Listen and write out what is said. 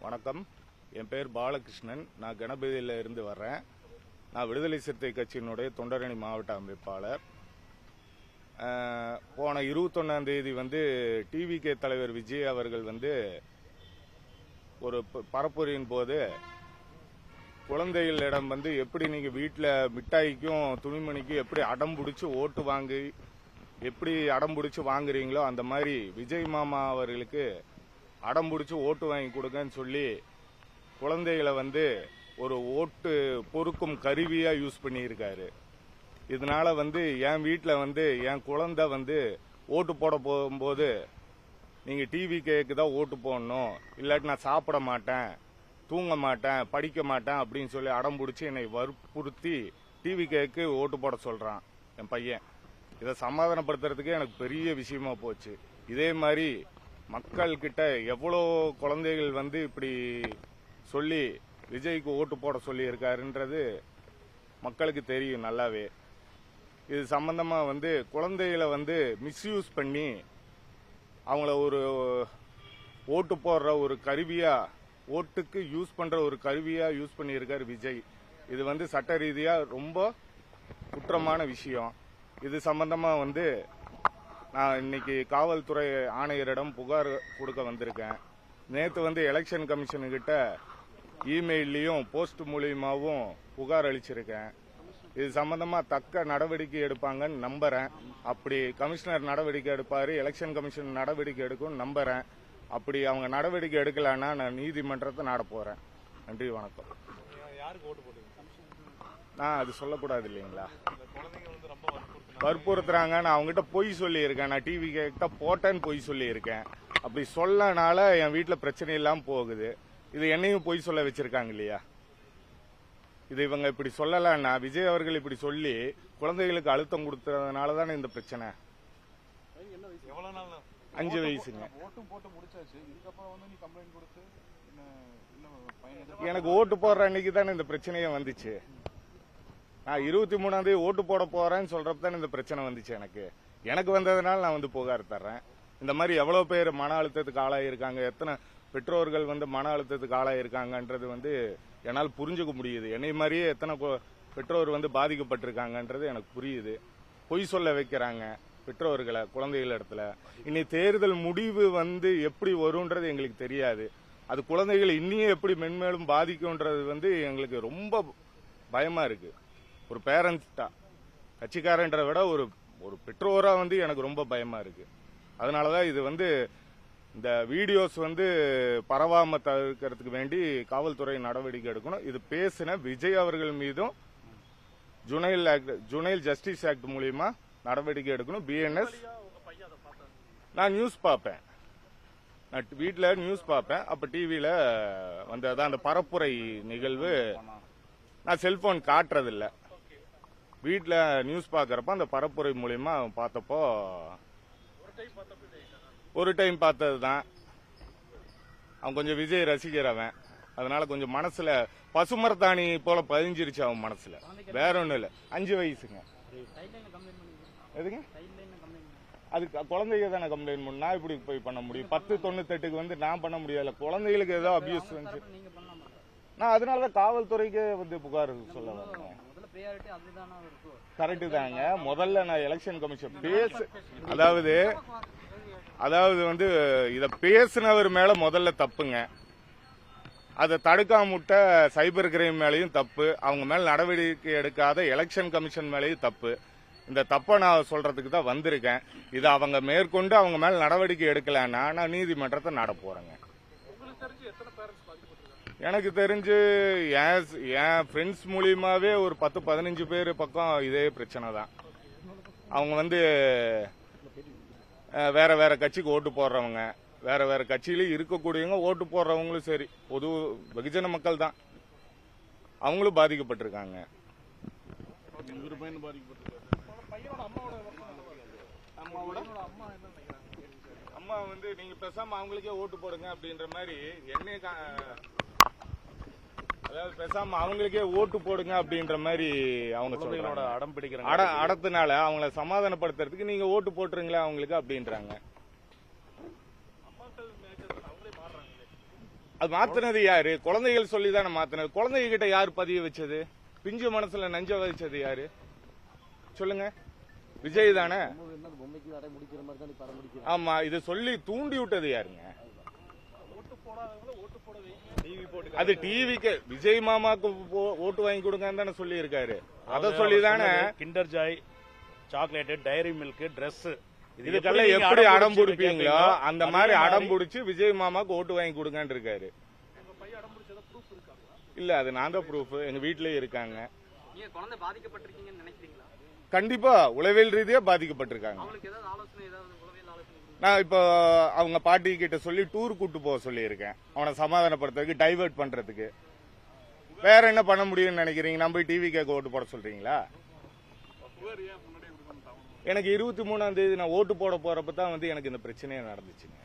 வணக்கம். என் பேர் பாலகிருஷ்ணன். நான் கணபதியில இருந்து வர்றேன். நான் விடுதலை சிறுத்தை கட்சியினுடைய தொண்டரணி மாவட்ட அமைப்பாளர். போன 21ஆம் தேதி டிவிகே தலைவர் விஜய் அவர்கள் ஒரு பரப்புரையின் போது குழந்தைகளிடம் எப்படி நீங்க வீட்டில் மிட்டாய்க்கும் துணிமணிக்கும் எப்படி அடம் பிடிச்சி ஓட்டு வாங்கி எப்படி அடம் பிடிச்சி வாங்குறீங்களோ அந்த மாதிரி விஜய் மாமா அவர்களுக்கு அடம் பிடிச்சி ஓட்டு வாங்கி கொடுங்கன்னு சொல்லி குழந்தைகளை ஒரு ஓட்டு பொறுக்கும் கருவியா யூஸ் பண்ணியிருக்காரு. இதனால என் வீட்டில் என் குழந்தை ஓட்டு போட போகும்போது நீங்க டிவிகேக்கு தான் ஓட்டு போடணும், இல்லாட்டி நான் சாப்பிட மாட்டேன், தூங்க மாட்டேன், படிக்க மாட்டேன் அப்படின்னு சொல்லி அடம் பிடிச்சி என்னை வற்புறுத்தி டிவிகேக்கு ஓட்டு போட சொல்றான் என் பையன். இதை சமாதானப்படுத்துறதுக்கு எனக்கு பெரிய விஷயமா போச்சு. இதே மாதிரி மக்கள் கிட்ட எவ்வளோ குழந்தைகள் இப்படி சொல்லி விஜய்க்கு ஓட்டு போட சொல்லி இருக்காருன்றது மக்களுக்கு தெரியும் நல்லாவே. இது சம்பந்தமா குழந்தைகளை மிஸ்யூஸ் பண்ணி அவங்கள ஒரு ஓட்டு போடுற ஒரு கருவியா, ஓட்டுக்கு யூஸ் பண்ற ஒரு கருவியா யூஸ் பண்ணி இருக்காரு விஜய். இது சட்ட ரீதியா ரொம்ப குற்றமான விஷயம். இது சம்பந்தமா நான் இன்னைக்கு காவல்துறை ஆணையரிடம் புகார் கொடுக்க வந்திருக்கேன். நேற்று எலெக்ஷன் கமிஷன் கிட்ட இமெயிலையும் போஸ்ட் மூலியமாவும் புகார் அளிச்சிருக்கேன். இது சம்பந்தமா தக்க நடவடிக்கை எடுப்பாங்கன்னு நம்புறேன். அப்படி கமிஷனர் நடவடிக்கை எடுப்பாரு, எலெக்ஷன் கமிஷன் நடவடிக்கை எடுக்கும் நம்புறேன். அப்படி அவங்க நடவடிக்கை எடுக்கலன்னா நான் நீதிமன்றத்தை நாட போறேன். நன்றி, வணக்கம். நான் அது சொல்லக்கூடாது இல்லைங்களா? வற்புறுத்துறாங்க. நான் அவங்ககிட்ட பொய் சொல்லி இருக்கேன். நான் டிவி கிட்ட போட்டேன்னு பொய் சொல்லி இருக்கேன். அப்படி சொல்லனால என் வீட்டுல பிரச்சனை இல்லாம போகுது. இது என்னையும் பொய் சொல்ல வச்சிருக்காங்க இல்லையா? இது இவங்க இப்படி சொல்லலன்னா, விஜய் அவர்கள் இப்படி சொல்லி குழந்தைகளுக்கு அழுத்தம் கொடுத்ததுனால தானே இந்த பிரச்சனை. 5 வயசுங்க. எனக்கு ஓட்டு போடுற அன்னைக்கு தானே இந்த பிரச்சனையே வந்துச்சு. நான் 23ஆம் தேதி ஓட்டு போட போறேன்னு சொல்றப்ப தான் இந்த பிரச்சனை வந்துச்சு. எனக்கு வந்ததுனால நான் புகார் தர்றேன். இந்த மாதிரி எவ்வளவு பேர் மன அழுத்தத்துக்கு ஆளாயிருக்காங்க, எத்தனை பெற்றோர்கள் மன அழுத்தத்துக்கு ஆளாயிருக்காங்கன்றது என்னால் புரிஞ்சுக்க முடியுது. என்னை மாதிரியே எத்தனை பெற்றோர் பாதிக்கப்பட்டிருக்காங்கன்றது எனக்கு புரியுது. பொய் சொல்ல வைக்கிறாங்க பெற்றோர்களை குழந்தைகள் இடத்துல. இனி தேர்தல் முடிவு எப்படி வரும்ன்றது எங்களுக்கு தெரியாது. அது குழந்தைகள் இன்னும் எப்படி மென்மேலும் பாதிக்கும்ன்றது எங்களுக்கு ரொம்ப பயமா இருக்கு. ஒரு பேரண்ட்ஸா, கட்சிக்காரன்ற விட ஒரு பெற்றோரா எனக்கு ரொம்ப பயமா இருக்கு. அதனாலதான் இது இந்த வீடியோஸ் பரவாம தவிர்க்கிறதுக்கு வேண்டி காவல்துறை நடவடிக்கை எடுக்கணும். இது பேசின விஜய் அவர்கள் மீதும் ஜுனைல் ஜஸ்டிஸ் ஆக்ட் மூலியமா நடவடிக்கை எடுக்கணும். பிஎன்எஸ் நான் நியூஸ் பார்ப்பேன், நான் வீட்டில் நியூஸ் பார்ப்பேன். அப்ப டிவியில அதான் அந்த பரப்புரை நிகழ்வு நான் செல்போன் காட்டுறதில்ல. வீட்டில் நியூஸ் பார்க்கறப்ப அந்த பரப்புரை மூலியமா பார்த்தப்போ ஒரு டைம் பார்த்ததுதான். அவன் கொஞ்சம் விஜய் ரசிக்கிறவன், அதனால கொஞ்சம் மனசுல பசுமரத்தாணி போல பதிஞ்சிருச்சு அவன் மனசுல. வேற ஒண்ணும் இல்ல. 5 வயசுங்க. எதுங்க? அது குழந்தைங்க தானே கம்ப்ளைண்ட் பண்ண. நான் இப்படி போய் பண்ண முடியும்? 1098க்கு நான் பண்ண முடியாது. குழந்தைகளுக்கு ஏதோ அபியூஸ் வந்து நான் அதனாலதான் காவல்துறைக்கு புகார் சொல்ல வந்தேன். கரெக்டு தாங்க. முதல்ல நான் எலெக்ஷன் கமிஷன் அதாவது இத பேசினவர் மேல முதல்ல தப்புங்க. அதை தடுக்காம விட்ட சைபர் கிரைம் மேலையும் தப்பு, அவங்க மேல நடவடிக்கை எடுக்காத எலெக்ஷன் கமிஷன் மேலேயும் தப்பு. இந்த தப்பை நான் சொல்றதுக்கு தான் வந்திருக்கேன். இது அவங்க மேற்கொண்டு அவங்க மேல நடவடிக்கை எடுக்கலன்னா நான் நீதிமன்றத்தை நாட போறேங்க. எனக்கு தெரிஞ்சு என் ஃப்ரெண்ட்ஸ் மூலியமாவே ஒரு 10-15 பேர் பக்கம் இதே பிரச்சனை தான். அவங்க வேற வேற கட்சிக்கு ஓட்டு போடுறவங்க, வேற வேற கட்சியிலும் இருக்கக்கூடியவங்க, ஓட்டு போடுறவங்களும் சரி, பொது வெகுஜன மக்கள் தான். அவங்களும் பாதிக்கப்பட்டிருக்காங்க. அம்மா நீங்க பேசாம அவங்களுக்கே ஓட்டு போடுங்க அப்படின்ற மாதிரி என்னைய, அதாவது பேசாம அவங்களுக்கே ஓட்டு போடுங்க அப்படின்ற மாதிரி அவங்க சொல்றாங்க. அடம் பிடிக்கிறாங்க. அடத்தினால அவங்கள சமாதானப்படுத்துறதுக்கு நீங்க ஓட்டு போட்டுருங்களா அவங்களுக்கு அப்படின்றாங்க. அது மாத்தினது யாரு? குழந்தைகள் சொல்லி தானே மாத்தினது. குழந்தைங்க கிட்ட யாரு பதிய வச்சது? பிஞ்சு மனசுல நஞ்ச வச்சது யாரு சொல்லுங்க? விஜய் தானே. ஆமா, இது சொல்லி தூண்டி விட்டது யாருங்க? அது டிவிக்கு விஜய் மாமாக்கு ஓட்டு வாங்கி கொடுங்கன்னு தானே சொல்லி இருக்காரு. அதை சொல்லி தானே Kinder Joy, chocolate, Dairy Milk, dress, இதுக்கெல்லாம் எப்படி அடம் பிடிப்பீங்களோ அந்த மாதிரி அடம் பிடிச்சு விஜய் மாமாக்கு ஓட்டு வாங்கி கொடுங்கன்னு இருக்காரு. இல்ல, அது நான் தான் ப்ரூஃப். எங்க வீட்லயே இருக்காங்க. கண்டிப்பா உளவியல் ரீதியா பாதிக்கப்பட்டிருக்காங்க. நான் இப்போ அவங்க பாட்டி கிட்ட சொல்லி டூர் கூட்டு போக சொல்லியிருக்கேன், அவனை சமாதானப்படுத்துறதுக்கு, டைவர்ட் பண்றதுக்கு. வேற என்ன பண்ண முடியும்னு நினைக்கிறீங்க? நம்ம போய் டிவி கேட்க ஓட்டு போட சொல்றீங்களா? எனக்கு 23ஆம் தேதி நான் ஓட்டு போட போறப்ப தான் எனக்கு இந்த பிரச்சனையே நடந்துச்சுங்க.